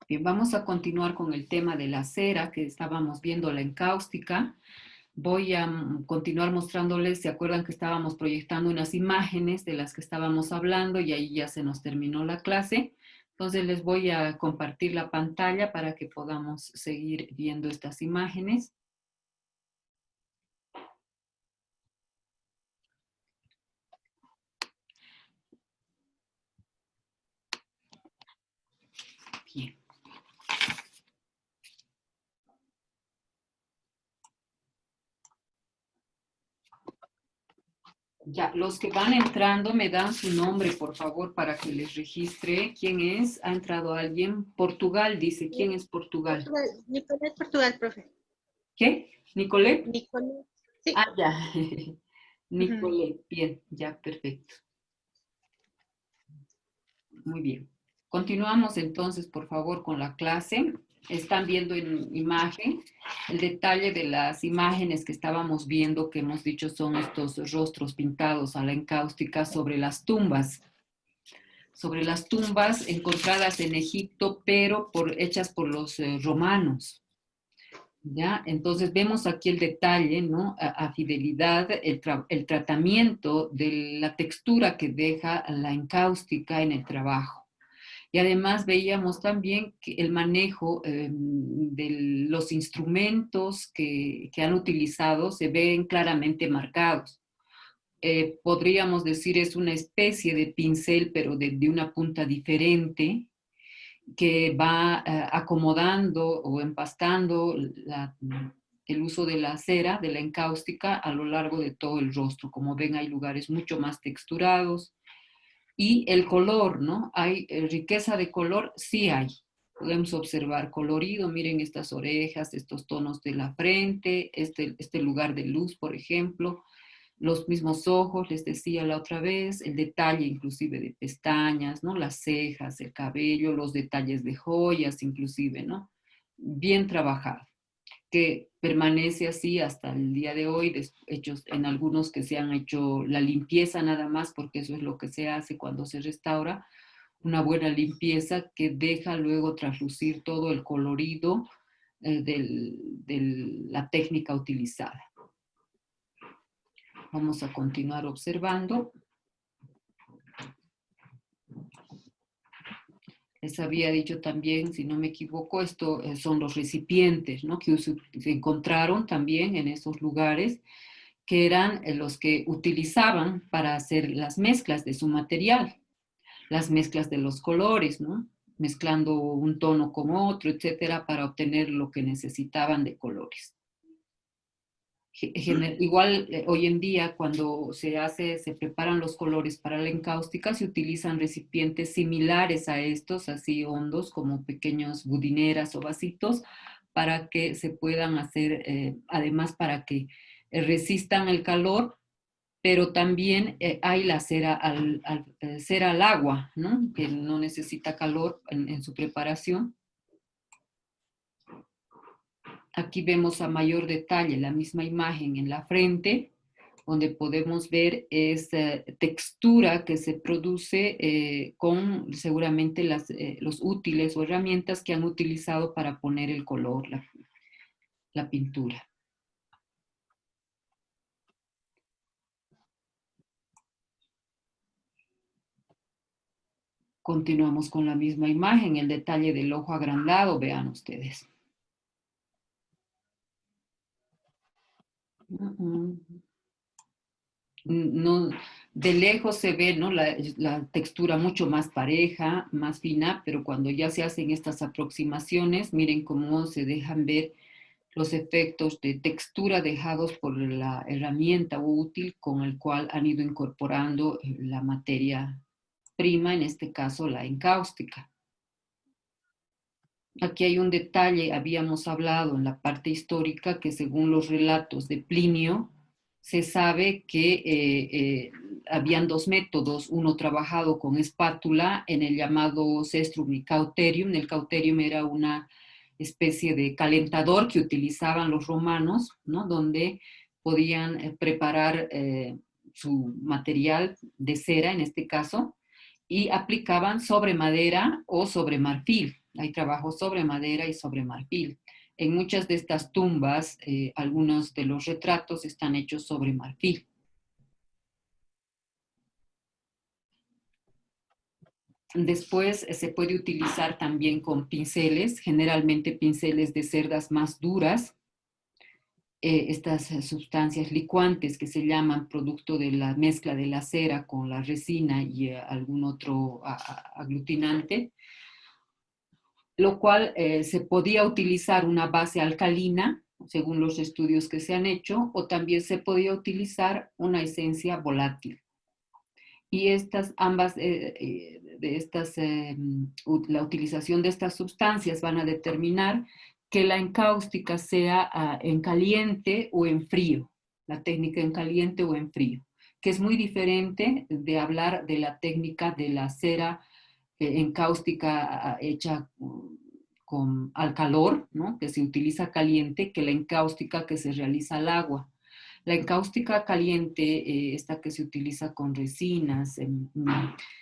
Bien, vamos a continuar con el tema de la cera que estábamos viendo, la encáustica. Voy a continuar mostrándoles, ¿se acuerdan que estábamos proyectando unas imágenes de las que estábamos hablando y ahí ya se nos terminó la clase? Entonces les voy a compartir la pantalla para que podamos seguir viendo estas imágenes. Bien. Ya, los que van entrando me dan su nombre, por favor, para que les registre. ¿Quién es? ¿Ha entrado alguien? Portugal, dice. ¿Quién es Portugal? Portugal, Nicolás Portugal, profe. ¿Qué? ¿Nicolette? Nicolás, sí. Ah, ya. Ujú. Nicolette, bien, ya, perfecto. Muy bien. Continuamos entonces, por favor, con la clase. Están viendo en imagen el detalle de las imágenes que estábamos viendo, que hemos dicho son estos rostros pintados a la encáustica sobre las tumbas encontradas en Egipto, pero hechas por los romanos. ¿Ya? Entonces vemos aquí el detalle, ¿no? A fidelidad, el tratamiento de la textura que deja la encáustica en el trabajo. Y además veíamos también que el manejo de los instrumentos que han utilizado se ven claramente marcados. Podríamos decir es una especie de pincel, pero de una punta diferente, que va acomodando o empastando el uso de la cera, de la encáustica, a lo largo de todo el rostro. Como ven, hay lugares mucho más texturados. Y el color, ¿no? Hay riqueza de color, sí hay. Podemos observar colorido, miren estas orejas, estos tonos de la frente, este lugar de luz, por ejemplo, los mismos ojos, les decía la otra vez, el detalle inclusive de pestañas, ¿no? Las cejas, el cabello, los detalles de joyas inclusive, ¿no? Bien trabajado, que permanece así hasta el día de hoy, hechos en algunos que se han hecho la limpieza nada más, porque eso es lo que se hace cuando se restaura, una buena limpieza que deja luego traslucir todo el colorido de la técnica utilizada. Vamos a continuar observando. Les había dicho también, si no me equivoco, esto son los recipientes, ¿no? Que se encontraron también en esos lugares, que eran los que utilizaban para hacer las mezclas de su material, las mezclas de los colores, ¿no? Mezclando un tono con otro, etcétera, para obtener lo que necesitaban de colores. Igual hoy en día cuando se preparan los colores para la encáustica, se utilizan recipientes similares a estos, así hondos, como pequeños budineras o vasitos, para que se puedan hacer, además para que resistan el calor, pero también hay la cera al agua, ¿no? Que no necesita calor en su preparación. Aquí vemos a mayor detalle la misma imagen en la frente, donde podemos ver esa textura que se produce con seguramente los útiles o herramientas que han utilizado para poner el color, la pintura. Continuamos con la misma imagen, el detalle del ojo agrandado, vean ustedes. No, de lejos se ve, ¿no? La textura mucho más pareja, más fina, pero cuando ya se hacen estas aproximaciones, miren cómo se dejan ver los efectos de textura dejados por la herramienta útil con el cual han ido incorporando la materia prima, en este caso la encáustica. Aquí hay un detalle, habíamos hablado en la parte histórica que según los relatos de Plinio, se sabe que habían dos métodos, uno trabajado con espátula en el llamado cestrum y cauterium. El cauterium era una especie de calentador que utilizaban los romanos, ¿no? Donde podían preparar su material de cera, en este caso, y aplicaban sobre madera o sobre marfil. Hay trabajos sobre madera y sobre marfil. En muchas de estas tumbas, algunos de los retratos están hechos sobre marfil. Después se puede utilizar también con pinceles, generalmente pinceles de cerdas más duras, estas sustancias licuantes que se llaman producto de la mezcla de la cera con la resina y algún otro aglutinante, lo cual se podía utilizar una base alcalina, según los estudios que se han hecho, o también se podía utilizar una esencia volátil. Y estas ambas, la utilización de estas sustancias van a determinar que la encáustica sea en caliente o en frío, la técnica en caliente o en frío, que es muy diferente de hablar de la técnica de la cera encáustica hecha al calor, ¿no? Que se utiliza caliente, que la encáustica que se realiza al agua. La encáustica caliente, esta que se utiliza con resinas,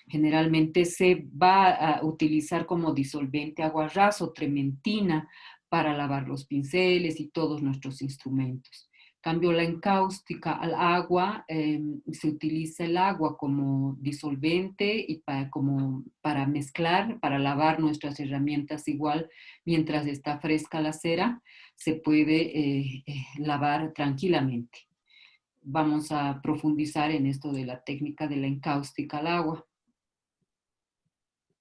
generalmente se va a utilizar como disolvente aguarrás o trementina para lavar los pinceles y todos nuestros instrumentos. Cambio la encáustica al agua, se utiliza el agua como disolvente y para mezclar, para lavar nuestras herramientas igual mientras está fresca la cera, se puede lavar tranquilamente. Vamos a profundizar en esto de la técnica de la encáustica al agua.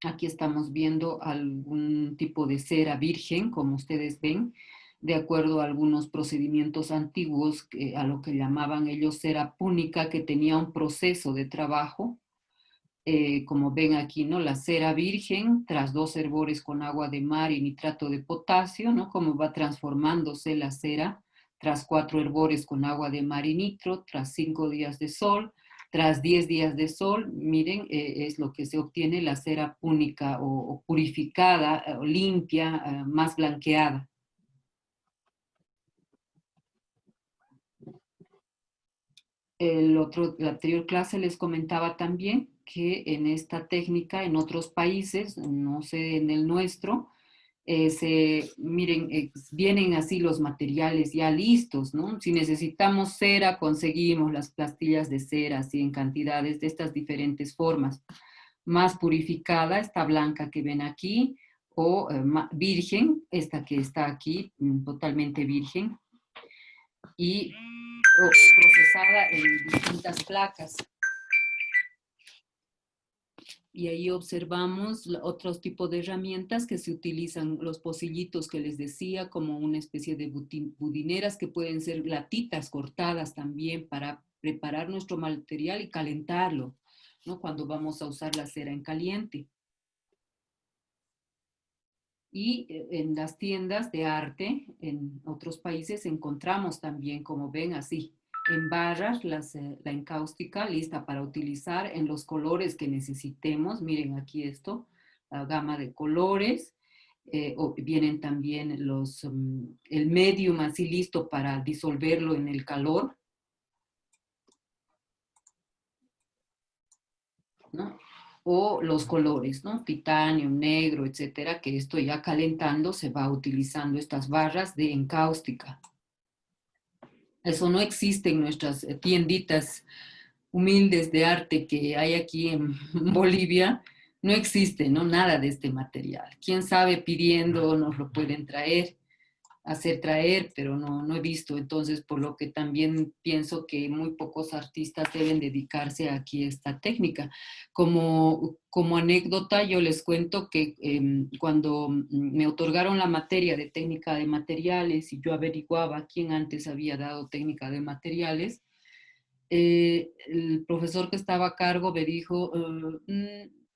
Aquí estamos viendo algún tipo de cera virgen, como ustedes ven, de acuerdo a algunos procedimientos antiguos, a lo que llamaban ellos cera púnica, que tenía un proceso de trabajo, como ven aquí, ¿no? La cera virgen, tras 2 hervores con agua de mar y nitrato de potasio, ¿no? Cómo va transformándose la cera, tras 4 hervores con agua de mar y nitro, tras 5 días de sol, tras 10 días de sol, miren, es lo que se obtiene la cera púnica o purificada, o limpia, más blanqueada. La anterior clase les comentaba también que en esta técnica, en otros países, no sé en el nuestro, miren, vienen así los materiales ya listos, ¿no? Si necesitamos cera, conseguimos las pastillas de cera, así en cantidades de estas diferentes formas. Más purificada, esta blanca que ven aquí, o virgen, esta que está aquí, totalmente virgen, y procesada en distintas placas. Y ahí observamos otros tipos de herramientas que se utilizan, los pocillitos que les decía, como una especie de budineras que pueden ser latitas cortadas también para preparar nuestro material y calentarlo, ¿no? Cuando vamos a usar la cera en caliente. Y en las tiendas de arte en otros países encontramos también, como ven así, en barras la encáustica lista para utilizar en los colores que necesitemos. Miren aquí esto, la gama de colores. Vienen también el medium así listo para disolverlo en el calor, ¿no? O los colores, ¿no? Titanio, negro, etcétera, que esto ya calentando se va utilizando estas barras de encáustica. Eso no existe en nuestras tienditas humildes de arte que hay aquí en Bolivia. No existe, ¿no? Nada de este material. Quién sabe, pidiendo nos lo pueden hacer traer, pero no he visto. Entonces, por lo que también pienso que muy pocos artistas deben dedicarse aquí a esta técnica. Como anécdota, yo les cuento que cuando me otorgaron la materia de técnica de materiales y yo averiguaba quién antes había dado técnica de materiales, el profesor que estaba a cargo me dijo,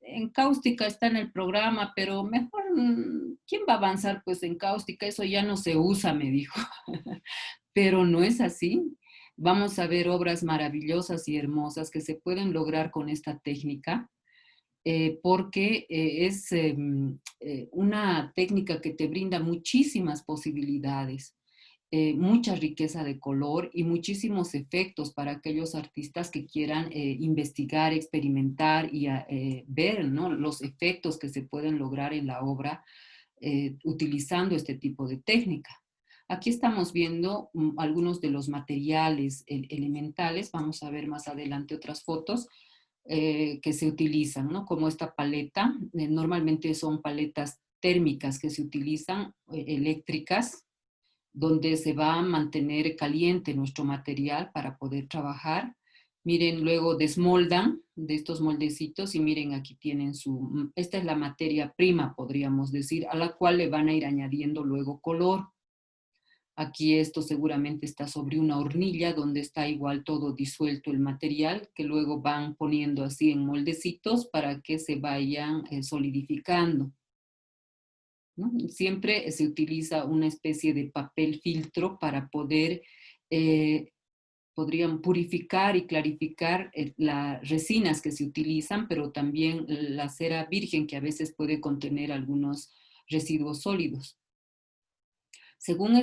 en cáustica está en el programa, pero mejor, ¿quién va a avanzar pues en cáustica? Eso ya no se usa, me dijo. Pero no es así. Vamos a ver obras maravillosas y hermosas que se pueden lograr con esta técnica, porque es una técnica que te brinda muchísimas posibilidades, mucha riqueza de color y muchísimos efectos para aquellos artistas que quieran investigar, experimentar y ver, ¿no? Los efectos que se pueden lograr en la obra utilizando este tipo de técnica. Aquí estamos viendo algunos de los materiales elementales. Vamos a ver más adelante otras fotos que se utilizan, ¿no? Como esta paleta. Normalmente son paletas térmicas que se utilizan, eléctricas, donde se va a mantener caliente nuestro material para poder trabajar. Miren, luego desmoldan de estos moldecitos y miren, aquí tienen esta es la materia prima, podríamos decir, a la cual le van a ir añadiendo luego color. Aquí esto seguramente está sobre una hornilla donde está igual todo disuelto el material, que luego van poniendo así en moldecitos para que se vayan solidificando, ¿no? Siempre se utiliza una especie de papel filtro para poder, podrían purificar y clarificar las resinas que se utilizan, pero también la cera virgen que a veces puede contener algunos residuos sólidos. Según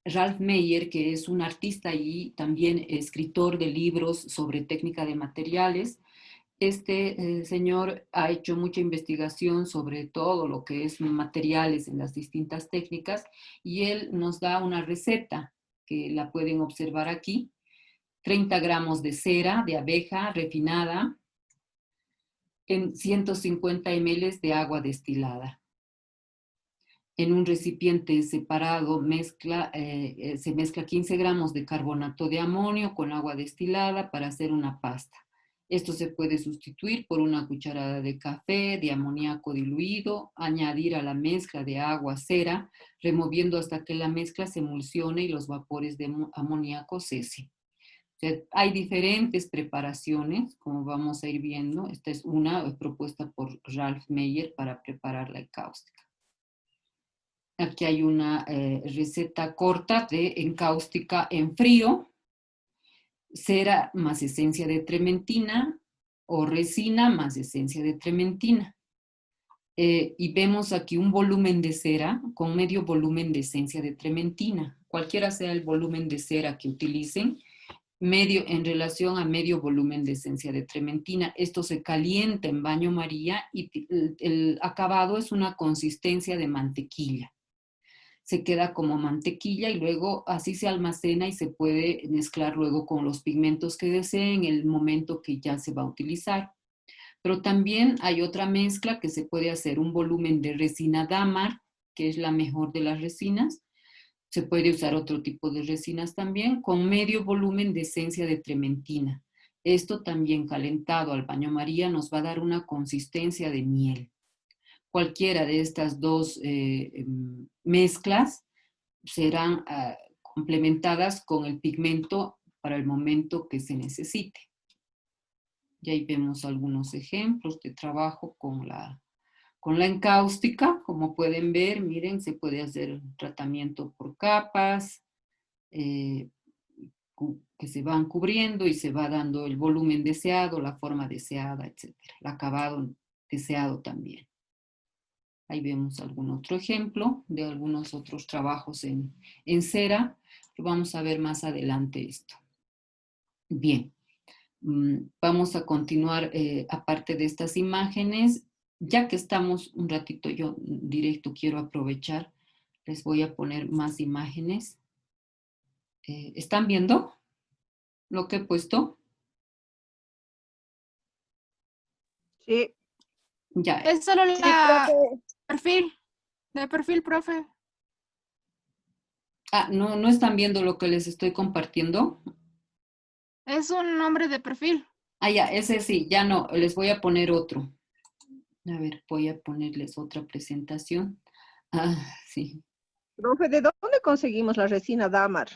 Ralph Meyer, que es un artista y también escritor de libros sobre técnica de materiales, este señor ha hecho mucha investigación sobre todo lo que es materiales en las distintas técnicas y él nos da una receta que la pueden observar aquí. 30 gramos de cera de abeja refinada en 150 ml de agua destilada. En un recipiente separado se mezcla 15 gramos de carbonato de amonio con agua destilada para hacer una pasta. Esto se puede sustituir por una cucharada de café, de amoníaco diluido, añadir a la mezcla de agua cera, removiendo hasta que la mezcla se emulsione y los vapores de amoníaco cesen. O sea, hay diferentes preparaciones, como vamos a ir viendo. Esta es una propuesta por Ralph Meyer para preparar la cáustica. Aquí hay una receta corta de encáustica en frío, cera más esencia de trementina o resina más esencia de trementina. Y vemos aquí un volumen de cera con medio volumen de esencia de trementina. Cualquiera sea el volumen de cera que utilicen, medio en relación a medio volumen de esencia de trementina. Esto se calienta en baño María y el acabado es una consistencia de mantequilla. Se queda como mantequilla y luego así se almacena y se puede mezclar luego con los pigmentos que deseen en el momento que ya se va a utilizar. Pero también hay otra mezcla que se puede hacer, un volumen de resina Damar, que es la mejor de las resinas. Se puede usar otro tipo de resinas también, con medio volumen de esencia de trementina. Esto también calentado al baño María nos va a dar una consistencia de miel. Cualquiera de estas dos mezclas serán complementadas con el pigmento para el momento que se necesite. Y ahí vemos algunos ejemplos de trabajo con la encáustica. Como pueden ver, miren, se puede hacer tratamiento por capas, que se van cubriendo y se va dando el volumen deseado, la forma deseada, etc. El acabado deseado también. Ahí vemos algún otro ejemplo de algunos otros trabajos en cera. Vamos a ver más adelante esto. Bien, vamos a continuar aparte de estas imágenes. Ya que estamos un ratito, yo directo quiero aprovechar, les voy a poner más imágenes. ¿Están viendo lo que he puesto? Sí. Ya. Es solo Sí, profe. de perfil, profe. Ah, no están viendo lo que les estoy compartiendo. Es un nombre de perfil. Ah, ya, ese sí, ya no, les voy a poner otro. A ver, voy a ponerles otra presentación. Ah, sí. Profe, ¿de dónde conseguimos la resina Damar?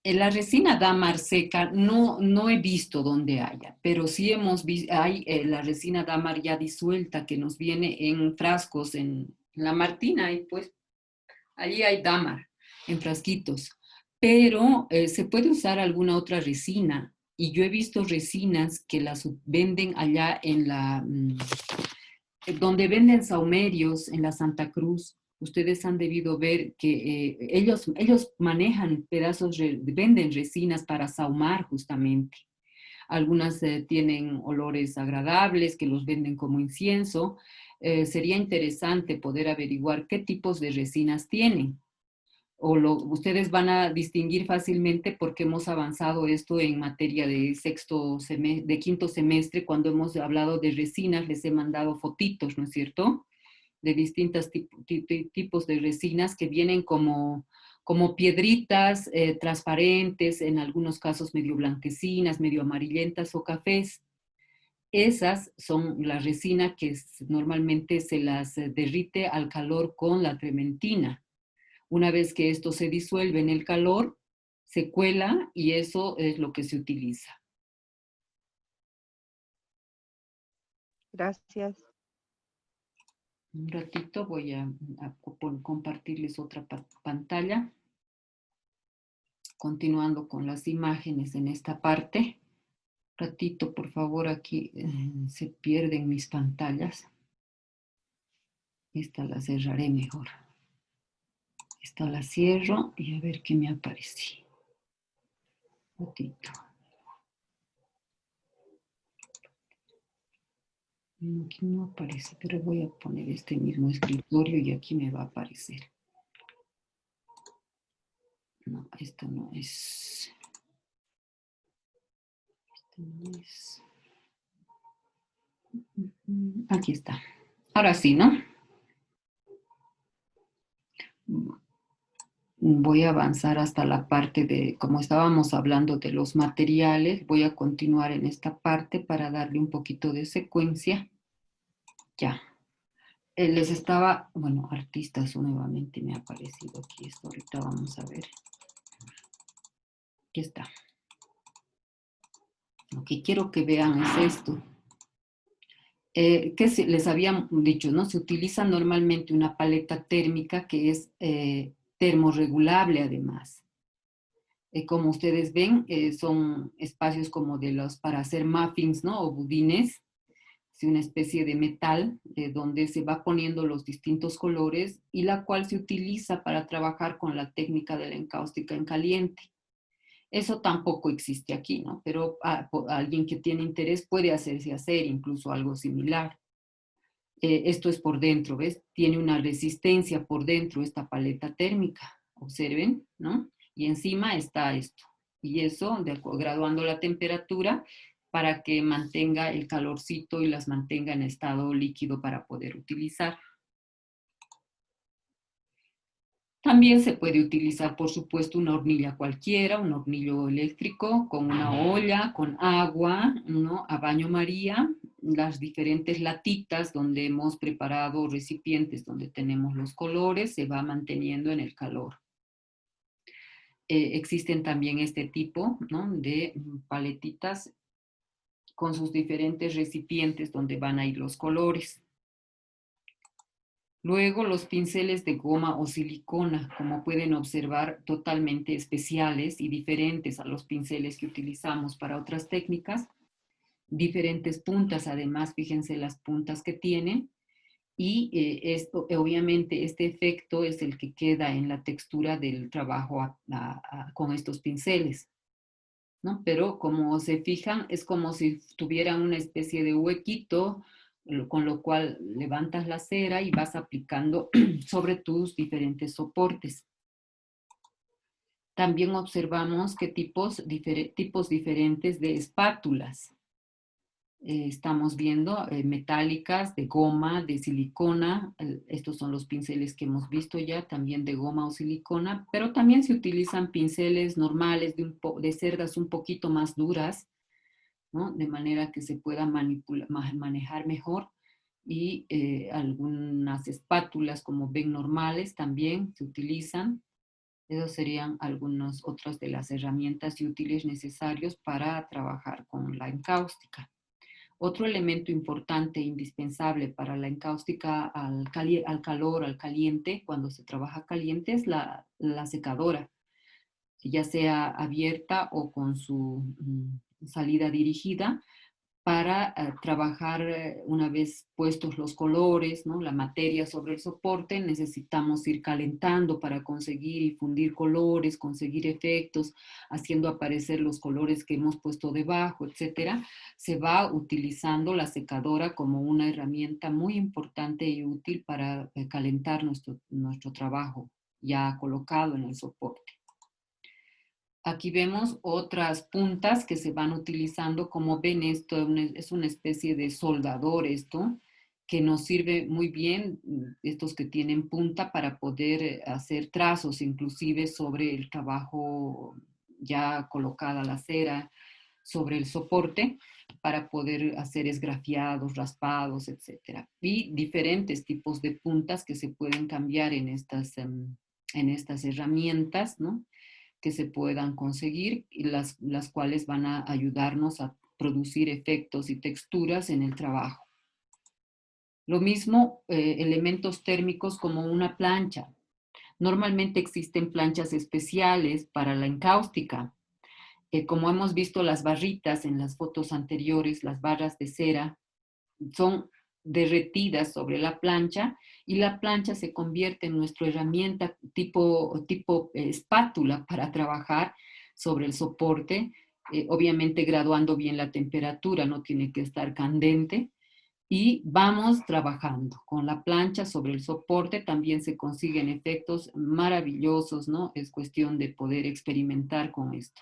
La resina Damar seca no he visto dónde haya, pero sí hemos visto, hay la resina Damar ya disuelta que nos viene en frascos en la Martina, y pues allí hay Damar en frasquitos, pero se puede usar alguna otra resina y yo he visto resinas que las venden allá en donde venden saumerios en la Santa Cruz. Ustedes han debido ver que ellos manejan pedazos, venden resinas para saumar justamente. Algunas tienen olores agradables que los venden como incienso. Sería interesante poder averiguar qué tipos de resinas tienen. Ustedes van a distinguir fácilmente porque hemos avanzado esto en materia de de quinto semestre. Cuando hemos hablado de resinas, les he mandado fotitos, ¿no es cierto?, de distintos tipos de resinas que vienen como piedritas transparentes, en algunos casos medio blanquecinas, medio amarillentas o cafés. Esas son las resinas que normalmente se las derrite al calor con la trementina. Una vez que esto se disuelve en el calor, se cuela y eso es lo que se utiliza. Gracias. Un ratito voy a compartirles otra pantalla. Continuando con las imágenes en esta parte. Ratito, por favor, aquí se pierden mis pantallas. Esta la cerraré mejor. Esta la cierro y a ver qué me aparece. Ratito. Aquí no aparece, pero voy a poner este mismo escritorio y aquí me va a aparecer. No, esta no es. Esta no es. Aquí está. Ahora sí, ¿no? Voy a avanzar hasta la parte de, como estábamos hablando de los materiales, voy a continuar en esta parte para darle un poquito de secuencia. Ya. Les estaba, bueno, artistas nuevamente me ha aparecido aquí esto, ahorita vamos a ver. Aquí está. Lo que quiero que vean es esto. Que les había dicho, ¿no? Se utiliza normalmente una paleta térmica que es termorregulable además. Como ustedes ven, son espacios como para hacer muffins, ¿no? O budines. Es una especie de metal donde se va poniendo los distintos colores y la cual se utiliza para trabajar con la técnica de la encáustica en caliente. Eso tampoco existe aquí, ¿no? Pero alguien que tiene interés puede hacerse hacer incluso algo similar. Esto es por dentro, ¿ves? Tiene una resistencia por dentro esta paleta térmica, observen, ¿no? Y encima está esto. Y eso, graduando la temperatura para que mantenga el calorcito y las mantenga en estado líquido para poder utilizar. También se puede utilizar, por supuesto, una hornilla cualquiera, un hornillo eléctrico, con una olla, con agua, ¿no? A baño María, las diferentes latitas donde hemos preparado recipientes donde tenemos los colores, se va manteniendo en el calor. Existen también este tipo, ¿no?, de paletitas con sus diferentes recipientes donde van a ir los colores. Luego los pinceles de goma o silicona, como pueden observar, totalmente especiales y diferentes a los pinceles que utilizamos para otras técnicas. Diferentes puntas, además, fíjense las puntas que tienen. Y esto, obviamente, este efecto es el que queda en la textura del trabajo con estos pinceles, ¿no? Pero como se fijan, es como si tuvieran una especie de huequito, con lo cual levantas la cera y vas aplicando sobre tus diferentes soportes. También observamos qué tipos diferentes de espátulas. Estamos viendo metálicas, de goma, de silicona. Estos son los pinceles que hemos visto ya, también de goma o silicona, pero también se utilizan pinceles normales de cerdas un poquito más duras, ¿no? De manera que se pueda manejar mejor. Y algunas espátulas, como ven, normales también se utilizan. Esas serían algunas otras de las herramientas y útiles necesarios para trabajar con la encáustica. Otro elemento importante e indispensable para la encáustica al calor, al caliente, cuando se trabaja caliente, es la secadora, ya sea abierta o con su salida dirigida, para trabajar una vez puestos los colores, ¿no? La materia sobre el soporte, necesitamos ir calentando para conseguir y fundir colores, conseguir efectos, haciendo aparecer los colores que hemos puesto debajo, etcétera. Se va utilizando la secadora como una herramienta muy importante y útil para calentar nuestro trabajo ya colocado en el soporte. Aquí vemos otras puntas que se van utilizando. Como ven, esto es una especie de soldador esto, que nos sirve muy bien, estos que tienen punta, para poder hacer trazos inclusive sobre el trabajo ya colocada la cera sobre el soporte, para poder hacer esgrafiados, raspados, etc. Y diferentes tipos de puntas que se pueden cambiar en estas herramientas, ¿no? Que se puedan conseguir y las cuales van a ayudarnos a producir efectos y texturas en el trabajo. Lo mismo, elementos térmicos como una plancha. Normalmente existen planchas especiales para la encáustica. Como hemos visto las barritas en las fotos anteriores, las barras de cera, son derretidas sobre la plancha y la plancha se convierte en nuestra herramienta tipo espátula para trabajar sobre el soporte, obviamente graduando bien la temperatura, no tiene que estar candente, y vamos trabajando con la plancha sobre el soporte. También se consiguen efectos maravillosos, ¿no? Es cuestión de poder experimentar con esto.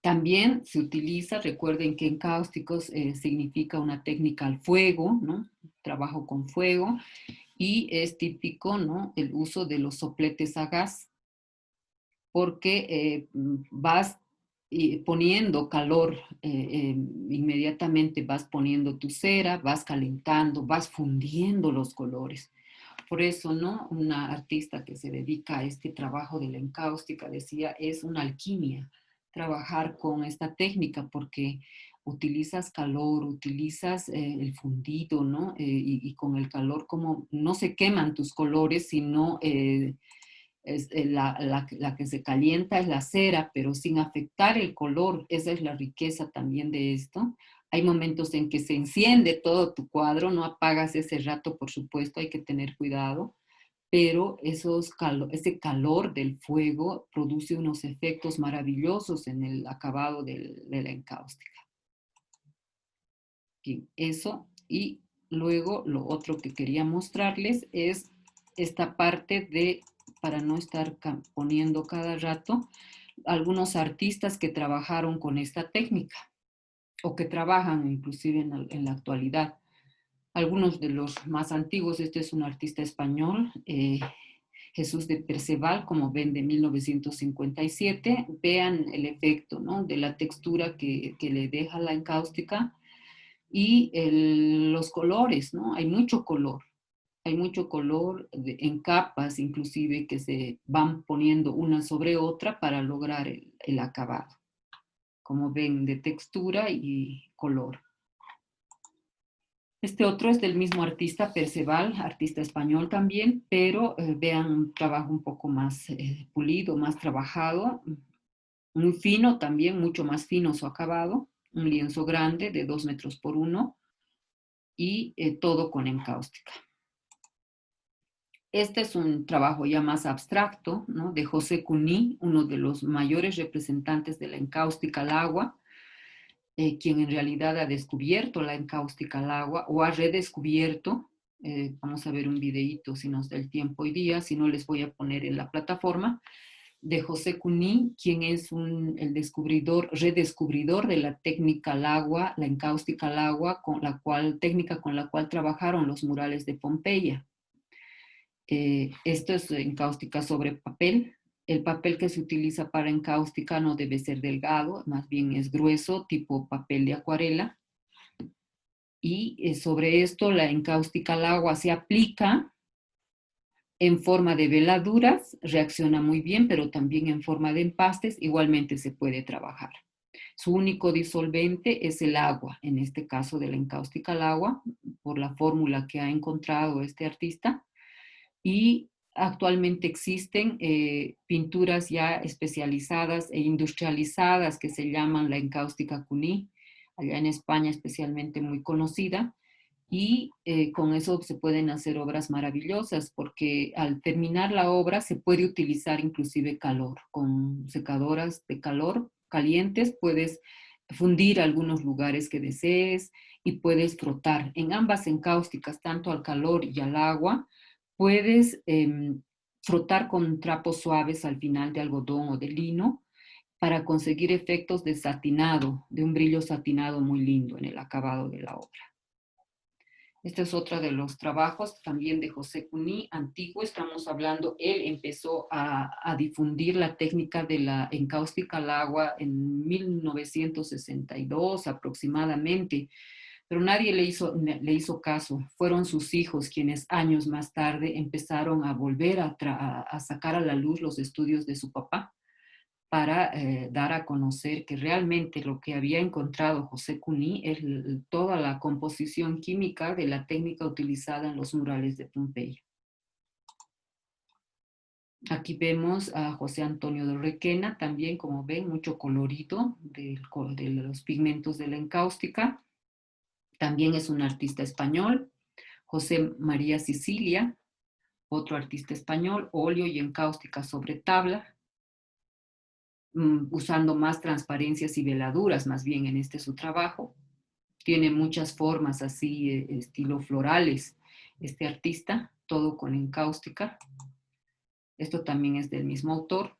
También se utiliza, recuerden que en cáusticos significa una técnica al fuego, ¿no? Trabajo con fuego, y es típico, ¿no? El uso de los sopletes a gas, porque vas poniendo calor, inmediatamente vas poniendo tu cera, vas calentando, vas fundiendo los colores. Por eso, ¿no? Una artista que se dedica a este trabajo de la encáustica decía, es una alquimia trabajar con esta técnica, porque utilizas calor, utilizas el fundido, ¿no? Y con el calor como no se queman tus colores, sino la que se calienta es la cera, pero sin afectar el color. Esa es la riqueza también de esto. Hay momentos en que se enciende todo tu cuadro, no apagas ese rato, por supuesto, hay que tener cuidado, pero ese calor del fuego produce unos efectos maravillosos en el acabado de la encáustica. Bien, eso. Y luego lo otro que quería mostrarles es esta parte de, para no estar poniendo cada rato, algunos artistas que trabajaron con esta técnica o que trabajan inclusive en la actualidad. Algunos de los más antiguos, este es un artista español, Jesús de Perceval, como ven, de 1957. Vean el efecto, ¿no? De la textura que le deja la encáustica y los colores, ¿no? Hay mucho color en capas inclusive que se van poniendo una sobre otra para lograr el acabado. Como ven, de textura y color. Este otro es del mismo artista, Perceval, artista español también, pero vean un trabajo un poco más pulido, más trabajado, muy fino también, mucho más fino su acabado, un lienzo grande de 2 metros por 1 y todo con encáustica. Este es un trabajo ya más abstracto, ¿no? De José Cuní, uno de los mayores representantes de la encáustica al agua, quien en realidad ha descubierto la encáustica al agua o ha redescubierto. Vamos a ver un videíto si nos da el tiempo hoy día, si no les voy a poner en la plataforma, de José Cuní, quien es el redescubridor de la técnica al agua, la encáustica al agua, técnica con la cual trabajaron los murales de Pompeya. Esto es encáustica sobre papel. El papel que se utiliza para encáustica no debe ser delgado, más bien es grueso, tipo papel de acuarela. Y sobre esto la encáustica al agua se aplica en forma de veladuras, reacciona muy bien, pero también en forma de empastes, igualmente se puede trabajar. Su único disolvente es el agua, en este caso de la encáustica al agua, por la fórmula que ha encontrado este artista. Y actualmente existen pinturas ya especializadas e industrializadas que se llaman la encáustica Cuní, allá en España especialmente muy conocida, y con eso se pueden hacer obras maravillosas, porque al terminar la obra se puede utilizar inclusive calor. Con secadoras de calor calientes puedes fundir algunos lugares que desees y puedes frotar. En ambas encáusticas, tanto al calor y al agua, puedes frotar con trapos suaves al final de algodón o de lino para conseguir efectos de satinado, de un brillo satinado muy lindo en el acabado de la obra. Este es otro de los trabajos también de José Cuní, antiguo. Estamos hablando, él empezó a difundir la técnica de la encáustica al agua en 1962 aproximadamente, pero nadie le hizo caso. Fueron sus hijos quienes años más tarde empezaron a volver a sacar a la luz los estudios de su papá, para dar a conocer que realmente lo que había encontrado José Cuní es toda la composición química de la técnica utilizada en los murales de Pompeya. Aquí vemos a José Antonio de Requena, también, como ven, mucho colorido de los pigmentos de la encáustica. También es un artista español. José María Sicilia, otro artista español, óleo y encáustica sobre tabla, usando más transparencias y veladuras, más bien en este su trabajo. Tiene muchas formas así, estilo florales, este artista, todo con encáustica. Esto también es del mismo autor,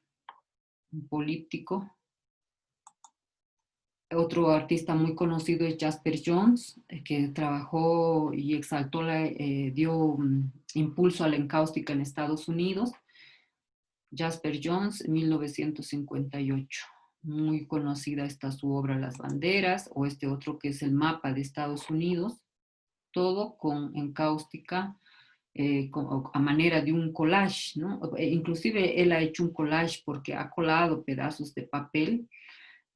un políptico. Otro artista muy conocido es Jasper Johns, que trabajó y exaltó, dio impulso a la encáustica en Estados Unidos. Jasper Johns, 1958. Muy conocida está su obra Las Banderas, o este otro que es el mapa de Estados Unidos, todo con encáustica, a manera de un collage, ¿no? Inclusive él ha hecho un collage porque ha colado pedazos de papel,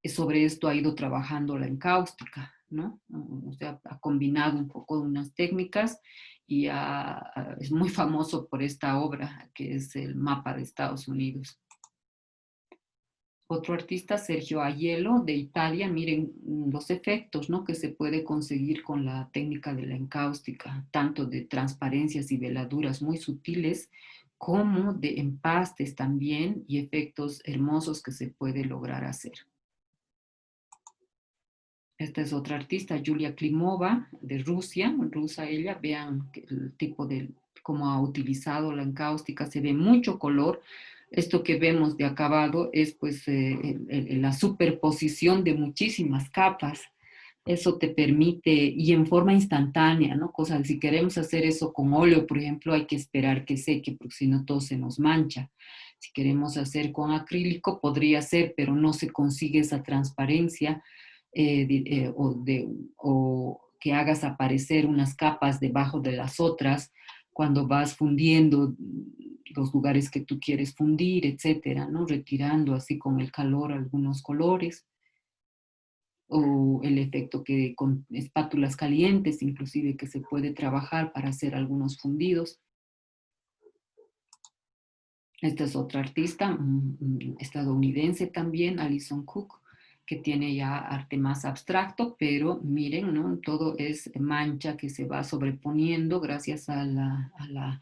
sobre esto ha ido trabajando la encáustica, ¿no? O sea, ha combinado un poco de unas técnicas y es muy famoso por esta obra que es el mapa de Estados Unidos. Otro artista, Sergio Aiello, de Italia. Miren los efectos, ¿no?, que se puede conseguir con la técnica de la encáustica, tanto de transparencias y veladuras muy sutiles, como de empastes también, y efectos hermosos que se puede lograr hacer. Esta es otra artista, Yulia Klimova, de Rusia, rusa ella. Vean el tipo de cómo ha utilizado la encáustica, se ve mucho color. Esto que vemos de acabado es pues la superposición de muchísimas capas. Eso te permite, y en forma instantánea, ¿no? Cosa que si queremos hacer eso con óleo, por ejemplo, hay que esperar que seque, porque si no todo se nos mancha. Si queremos hacer con acrílico, podría ser, pero no se consigue esa transparencia, o que hagas aparecer unas capas debajo de las otras cuando vas fundiendo los lugares que tú quieres fundir, etcétera, ¿no? Retirando así con el calor algunos colores, o el efecto que con espátulas calientes inclusive que se puede trabajar para hacer algunos fundidos. Esta es otra artista estadounidense también, Alison Cook, que tiene ya arte más abstracto, pero miren, ¿no? Todo es mancha que se va sobreponiendo gracias a la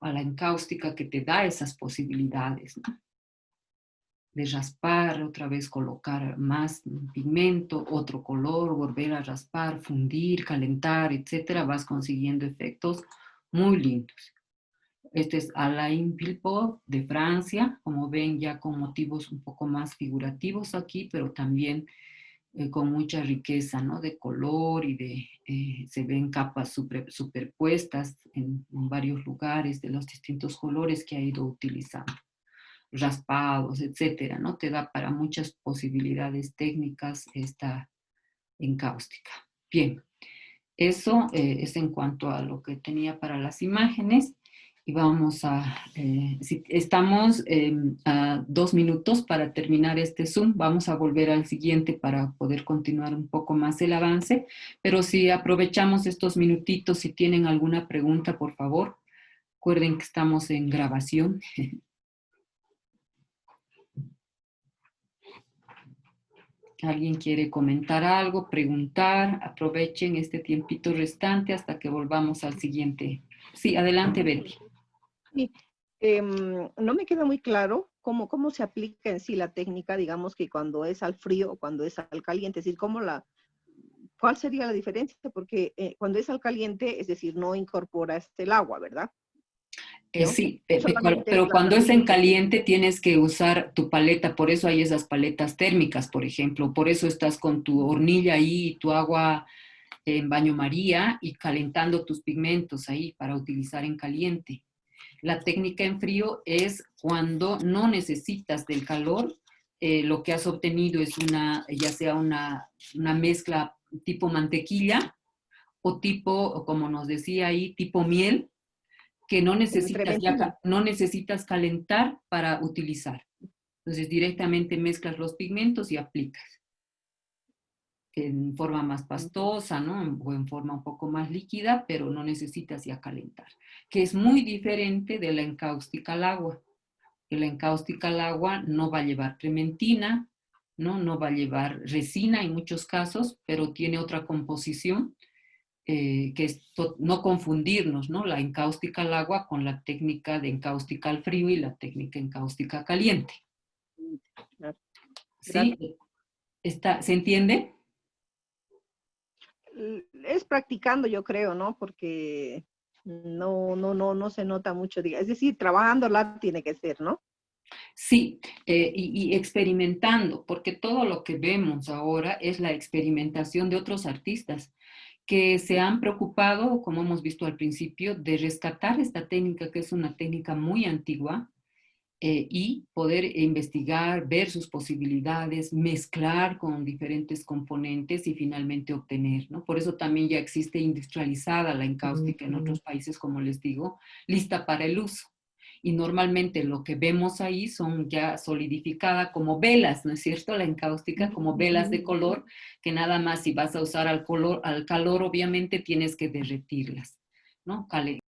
encáustica que te da esas posibilidades, ¿no? De raspar, otra vez colocar más pigmento, otro color, volver a raspar, fundir, calentar, etcétera, vas consiguiendo efectos muy lindos. Este es Alain Philpot de Francia, como ven, ya con motivos un poco más figurativos aquí, pero también con mucha riqueza, ¿no?, de color, y se ven capas superpuestas en varios lugares de los distintos colores que ha ido utilizando, raspados, etcétera, ¿no? Te da para muchas posibilidades técnicas esta encáustica. Bien, eso es en cuanto a lo que tenía para las imágenes. Y vamos si estamos a 2 minutos para terminar este Zoom, vamos a volver al siguiente para poder continuar un poco más el avance, pero si aprovechamos estos minutitos, si tienen alguna pregunta, por favor, recuerden que estamos en grabación. ¿Alguien quiere comentar algo, preguntar? Aprovechen este tiempito restante hasta que volvamos al siguiente. Sí, adelante, Betty. Sí, no me queda muy claro cómo se aplica en sí la técnica, digamos que cuando es al frío o cuando es al caliente, es decir, ¿cuál sería la diferencia? Porque cuando es al caliente, es decir, no incorporas el agua, ¿verdad? ¿No? Sí, Solamente pero la cuando es en mantequilla. caliente tienes que usar tu paleta, por eso hay esas paletas térmicas, por ejemplo, por eso estás con tu hornilla ahí y tu agua en baño María y calentando tus pigmentos ahí para utilizar en caliente. La técnica en frío es cuando no necesitas del calor, lo que has obtenido es ya sea una mezcla tipo mantequilla o tipo, como nos decía ahí, tipo miel, que Entre mentira. no necesitas calentar para utilizar. Entonces directamente mezclas los pigmentos y aplicas en forma más pastosa, ¿no? O en forma un poco más líquida, pero no necesitas ya calentar, que es muy diferente de la encáustica al agua. Que la encáustica al agua no va a llevar trementina, ¿no? No va a llevar resina en muchos casos, pero tiene otra composición que es no confundirnos, ¿no? La encáustica al agua con la técnica de encáustica al frío y la técnica encáustica caliente. Claro. Gracias. ¿Sí? ¿Se entiende? Es practicando, yo creo, ¿no? Porque no se nota mucho, es decir, trabajándola tiene que ser, ¿no? Sí, y experimentando, porque todo lo que vemos ahora es la experimentación de otros artistas que se han preocupado, como hemos visto al principio, de rescatar esta técnica, que es una técnica muy antigua, y poder investigar, ver sus posibilidades, mezclar con diferentes componentes y finalmente obtener, ¿no? Por eso también ya existe industrializada la encáustica en otros países, como les digo, lista para el uso. Y normalmente lo que vemos ahí son ya solidificada como velas, ¿no es cierto? La encáustica como velas de color, que nada más si vas a usar al calor, obviamente tienes que derretirlas, ¿no?